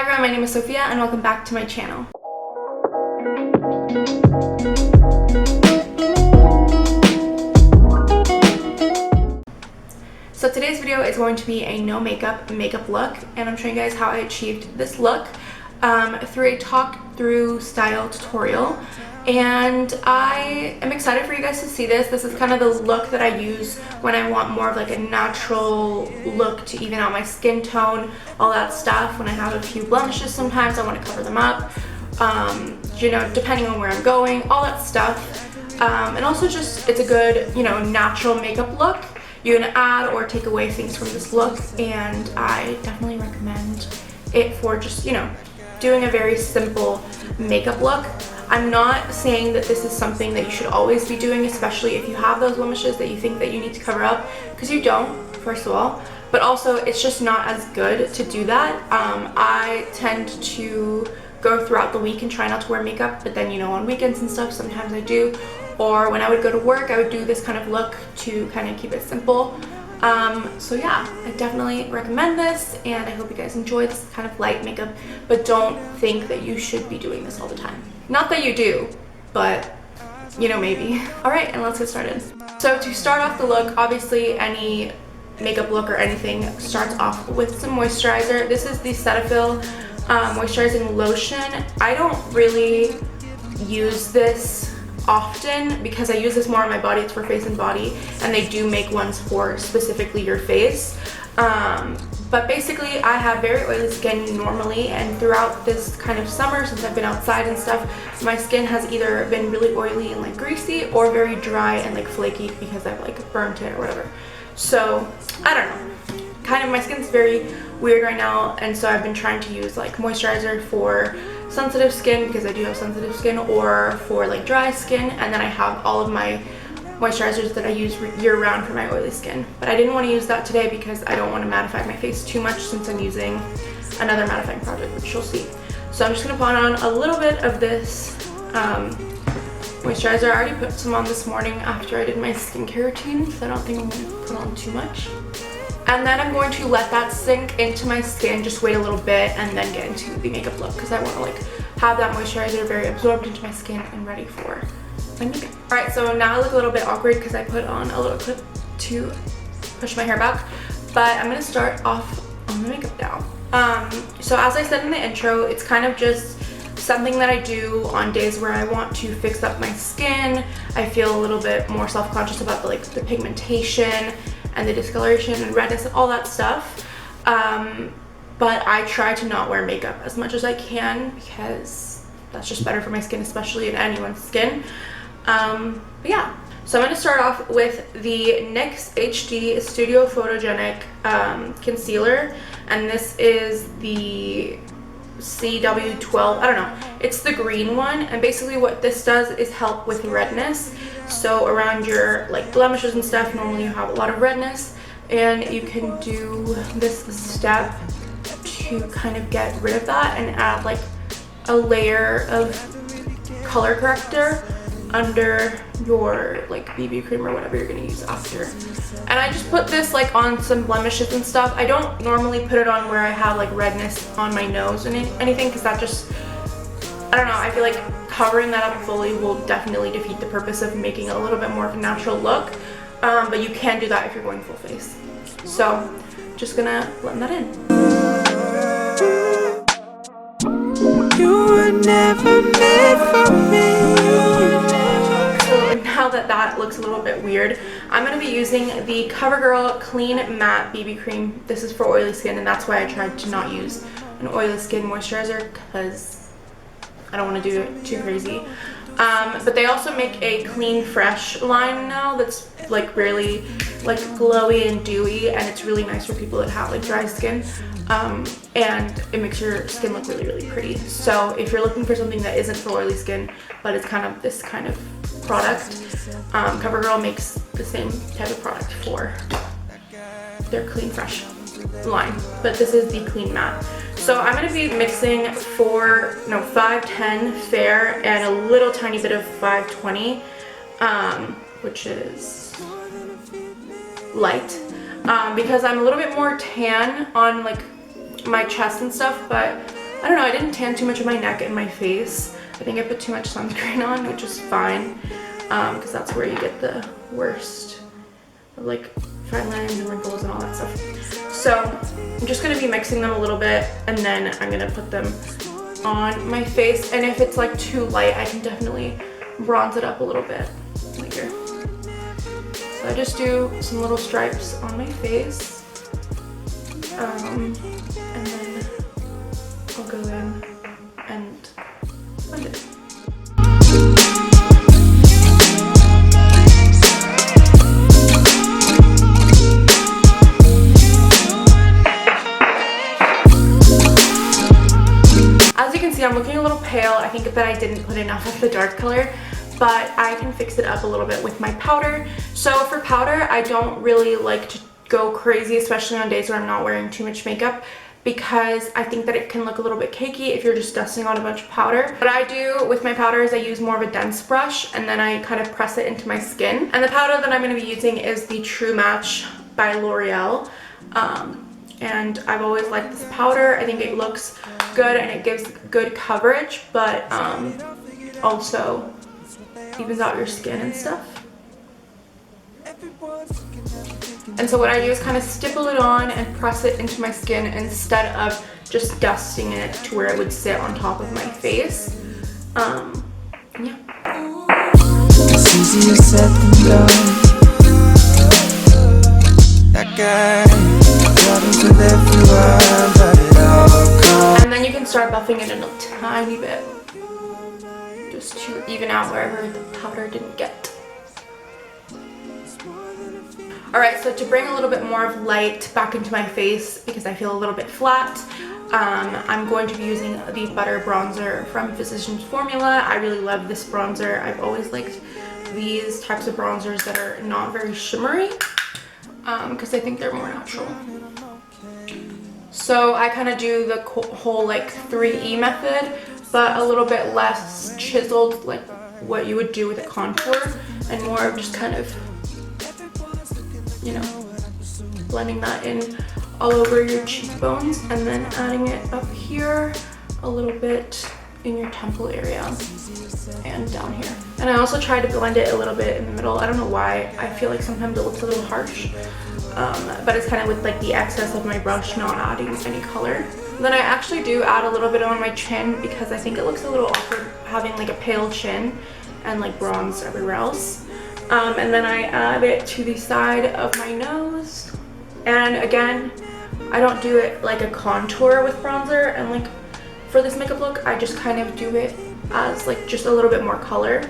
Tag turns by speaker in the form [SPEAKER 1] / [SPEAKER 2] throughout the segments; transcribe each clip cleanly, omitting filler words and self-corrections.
[SPEAKER 1] everyone, my name is Sophia and welcome back to my channel. So today's video is going to be a no makeup look, and I'm showing you guys how I achieved this look through a talk through style tutorial. And I am excited for you guys to see this. This is kind of the look that I use when I want more of like a natural look to even out my skin tone, all that stuff. When I have a few blemishes sometimes, I want to cover them up, you know, depending on where I'm going, all that stuff. And also just, it's a good, you know, natural makeup look. You can add or take away things from this look, and I definitely recommend it for just, you know, doing a very simple makeup look. I'm not saying that this is something that you should always be doing, especially if you have those blemishes that you think that you need to cover up, because you don't, first of all, but also it's just not as good to do that. I tend to go throughout the week and try not to wear makeup, but then, you know, on weekends and stuff, sometimes I do. Or when I would go to work, I would do this kind of look to kind of keep it simple. So yeah, I definitely recommend this, and I hope you guys enjoy this kind of light makeup, but don't think that you should be doing this all the time. Not that you do, but you know, maybe. All right, and let's get started. So to start off the look, obviously any makeup look or anything starts off with some moisturizer. This is the Cetaphil moisturizing lotion. I don't really use this often because I use this more on my body. It's for face and body, and they do make ones for specifically your face. But basically I have very oily skin normally, and throughout this kind of summer, since I've been outside and stuff, my skin has either been really oily and like greasy, or very dry and like flaky because I've like burnt it or whatever. So I don't know, kind of my skin's very weird right now, and so I've been trying to use like moisturizer for sensitive skin, because I do have sensitive skin, or for like dry skin, and then I have all of my moisturizers that I use year-round for my oily skin. But I didn't want to use that today because I don't want to mattify my face too much, since I'm using another mattifying product, which you'll see. So I'm just going to put on a little bit of this moisturizer. I already put some on this morning after I did my skincare routine, so I don't think I'm going to put on too much. And then I'm going to let that sink into my skin, just wait a little bit, and then get into the makeup look, because I want to like have that moisturizer very absorbed into my skin and ready for my makeup. Alright, so now I look a little bit awkward because I put on a little clip to push my hair back, but I'm going to start off on the makeup now. So as I said in the intro, it's kind of just something that I do on days where I want to fix up my skin. I feel a little bit more self-conscious about the pigmentation and the discoloration and redness and all that stuff. But I try to not wear makeup as much as I can, because that's just better for my skin, especially in anyone's skin. But yeah, so I'm going to start off with the NYX HD Photogenic Concealer, and this is the CW12, I don't know, it's the green one, and basically what this does is help with redness. So around your like blemishes and stuff, normally you have a lot of redness, and you can do this step to kind of get rid of that and add like a layer of color corrector under your like BB cream or whatever you're gonna use after. And I just put this like on some blemishes and stuff. I don't normally put it on where I have like redness on my nose and anything, because that just, I don't know, I feel like covering that up fully will definitely defeat the purpose of making a little bit more of a natural look. But you can do that if you're going full face. So just gonna blend that in. You were never made for me. So now that that looks a little bit weird, I'm going to be using the Covergirl Clean Matte BB Cream. This is for oily skin, and that's why I tried to not use an oily skin moisturizer, because I don't want to do it too crazy. But they also make a Clean Fresh line now that's like really like glowy and dewy, and it's really nice for people that have like dry skin. And it makes your skin look really, really pretty. So if you're looking for something that isn't for oily skin, but it's kind of this kind of product, Covergirl makes the same type of product for their Clean Fresh line, but this is the Clean Matte. So I'm going to be mixing 510 Fair and a little tiny bit of 520, which is light, because I'm a little bit more tan on like my chest and stuff, but I don't know, I didn't tan too much of my neck and my face. I think I put too much sunscreen on, which is fine, because that's where you get the worst of like fine lines and wrinkles and all that stuff. So I'm just going to be mixing them a little bit, and then I'm going to put them on my face. And if it's like too light, I can definitely bronze it up a little bit, like here. So I just do some little stripes on my face, and then I'll go in and blend it. As you can see, I'm looking a little pale. I think that I didn't put enough of the dark color, but I can fix it up a little bit with my powder. So for powder, I don't really like to go crazy, especially on days where I'm not wearing too much makeup, because I think that it can look a little bit cakey if you're just dusting on a bunch of powder. What I do with my powder is I use more of a dense brush, and then I kind of press it into my skin. And the powder that I'm going to be using is the True Match by L'Oreal. And I've always liked this powder. I think it looks good and it gives good coverage, but also evens out your skin and stuff. And so what I do is kind of stipple it on and press it into my skin instead of just dusting it to where it would sit on top of my face. Yeah. It's easier said than done. That guy. And then you can start buffing it in a tiny bit, just to even out wherever the powder didn't get. Alright, so to bring a little bit more of light back into my face, because I feel a little bit flat, I'm going to be using the Butter Bronzer from Physicians Formula. I really love this bronzer. I've always liked these types of bronzers that are not very shimmery, because I think they're more natural. So I kind of do the whole like 3E method, but a little bit less chiseled, like what you would do with a contour, and more of just kind of, you know, blending that in all over your cheekbones, and then adding it up here a little bit in your temple area and down here. And I also try to blend it a little bit in the middle. I don't know why. I feel like sometimes it looks a little harsh. But it's kind of with like the excess of my brush not adding any color. Then I actually do add a little bit on my chin, because I think it looks a little awkward having like a pale chin and like bronze everywhere else. And then I add it to the side of my nose. And again, I don't do it like a contour with bronzer, and like for this makeup look, I just kind of do it as like just a little bit more color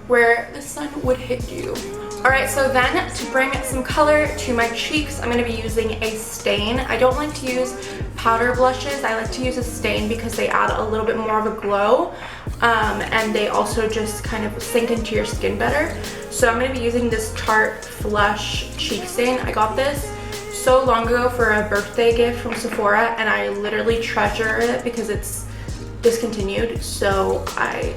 [SPEAKER 1] where the sun would hit you. Alright, so then to bring some color to my cheeks, I'm going to be using a stain. I don't like to use powder blushes. I like to use a stain because they add a little bit more of a glow, and they also just kind of sink into your skin better. So I'm going to be using this Tarte Flush Cheek Stain. I got this so long ago for a birthday gift from Sephora, and I literally treasure it because it's discontinued. So I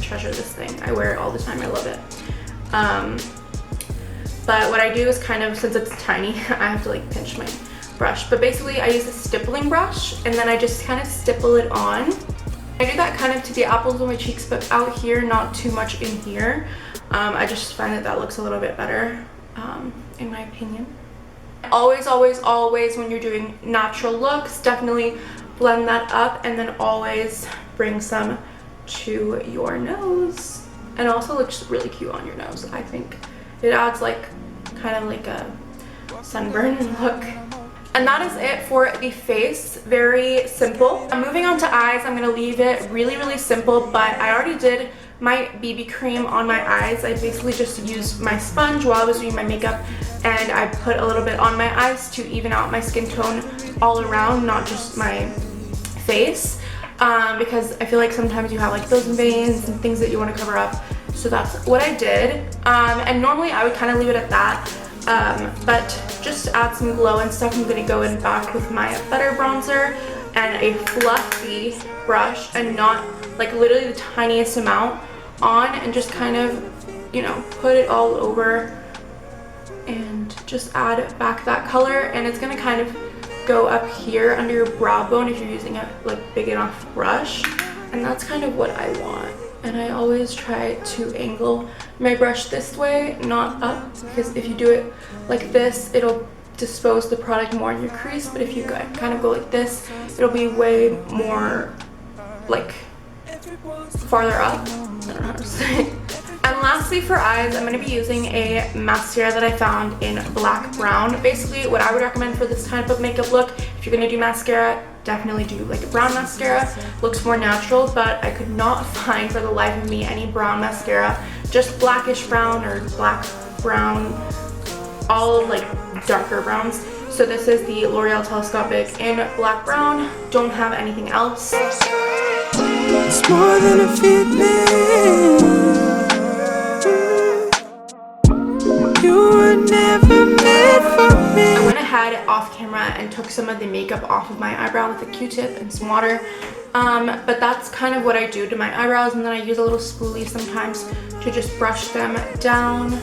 [SPEAKER 1] treasure this thing. I wear it all the time. I love it. But what I do is kind of, since it's tiny, I have to like pinch my brush. But basically I use a stippling brush, and then I just kind of stipple it on. I do that kind of to the apples of my cheeks, but out here, not too much in here. I just find that that looks a little bit better, in my opinion. Always, always, always, when you're doing natural looks, definitely blend that up, and then always bring some to your nose. And it also looks really cute on your nose, I think. It adds like kind of like a sunburn look. And that is it for the face. Very simple. I'm moving on to eyes. I'm going to leave it really, really simple, but I already did my BB cream on my eyes. I basically just used my sponge while I was doing my makeup, and I put a little bit on my eyes to even out my skin tone all around, not just my face, because I feel like sometimes you have like those veins and things that you want to cover up. So that's what I did, and normally I would kind of leave it at that, but just to add some glow and stuff, I'm going to go in back with my Butter Bronzer and a fluffy brush, and not like literally the tiniest amount on, and just kind of, you know, put it all over and just add back that color. And it's going to kind of go up here under your brow bone if you're using a like big enough brush, and that's kind of what I want. And I always try to angle my brush this way, not up, because if you do it like this, it'll dispose the product more in your crease, but if you kind of go like this, it'll be way more like farther up. I don't know how to say. And lastly, for eyes, I'm going to be using a mascara that I found in black brown. Basically, what I would recommend for this type of makeup look, if you're going to do mascara, definitely do like a brown mascara. Looks more natural, but I could not find for the life of me any brown mascara. Just blackish brown or black brown, all like darker browns. So this is the L'Oreal Telescopic in black brown. Don't have anything else.
[SPEAKER 2] It's more than a feeling. You were never meant for me.
[SPEAKER 1] I went ahead off camera and took some of the makeup off of my eyebrow with a Q-tip and some water. But that's kind of what I do to my eyebrows, and then I use a little spoolie sometimes to just brush them down.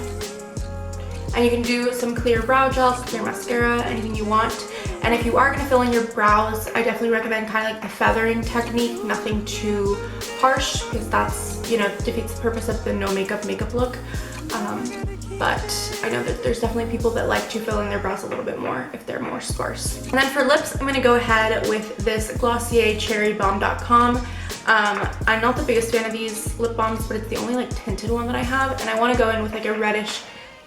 [SPEAKER 1] And you can do some clear brow gel, clear mascara, anything you want. And if you are going to fill in your brows, I definitely recommend kind of like the feathering technique, nothing too harsh, because that's, you know, defeats the purpose of the no makeup look. But I know that there's definitely people that like to fill in their brows a little bit more if they're more sparse. And then for lips, I'm going to go ahead with this Glossier Chery Balm Dotcom. I'm not the biggest fan of these lip balms, but it's the only like tinted one that I have, and I want to go in with like a reddish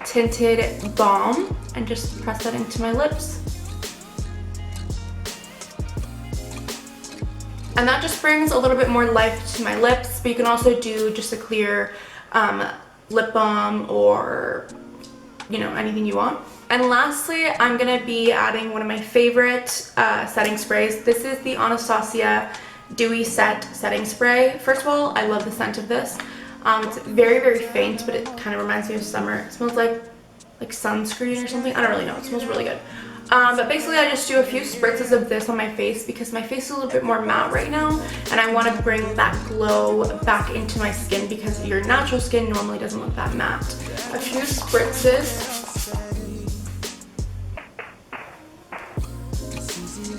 [SPEAKER 1] tinted balm and just press that into my lips. And that just brings a little bit more life to my lips, but you can also do just a clear lip balm or, you know, anything you want. And lastly, I'm gonna be adding one of my favorite setting sprays. This is the Anastasia Dewy Set Setting Spray. First of all, I love the scent of this. It's very, very faint, but it kind of reminds me of summer. It smells like sunscreen or something. I don't really know. It smells really good. But basically, I just do a few spritzes of this on my face because my face is a little bit more matte right now, and I want to bring that glow back into my skin because your natural skin normally doesn't look that matte. A few spritzes.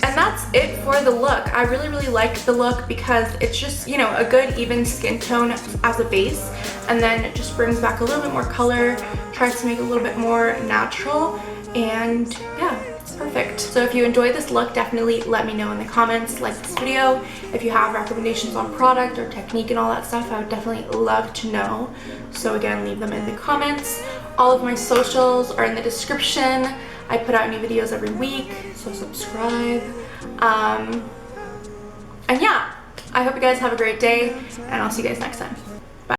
[SPEAKER 1] And that's it for the look. I really, really like the look because it's just, you know, a good even skin tone as a base, and then it just brings back a little bit more color, tries to make it a little bit more natural, and yeah, it's perfect. So if you enjoyed this look, definitely let me know in the comments, like this video. If you have recommendations on product or technique and all that stuff, I would definitely love to know. So again, leave them in the comments. All of my socials are in the description. I put out new videos every week, so subscribe. And yeah, I hope you guys have a great day, and I'll see you guys next time.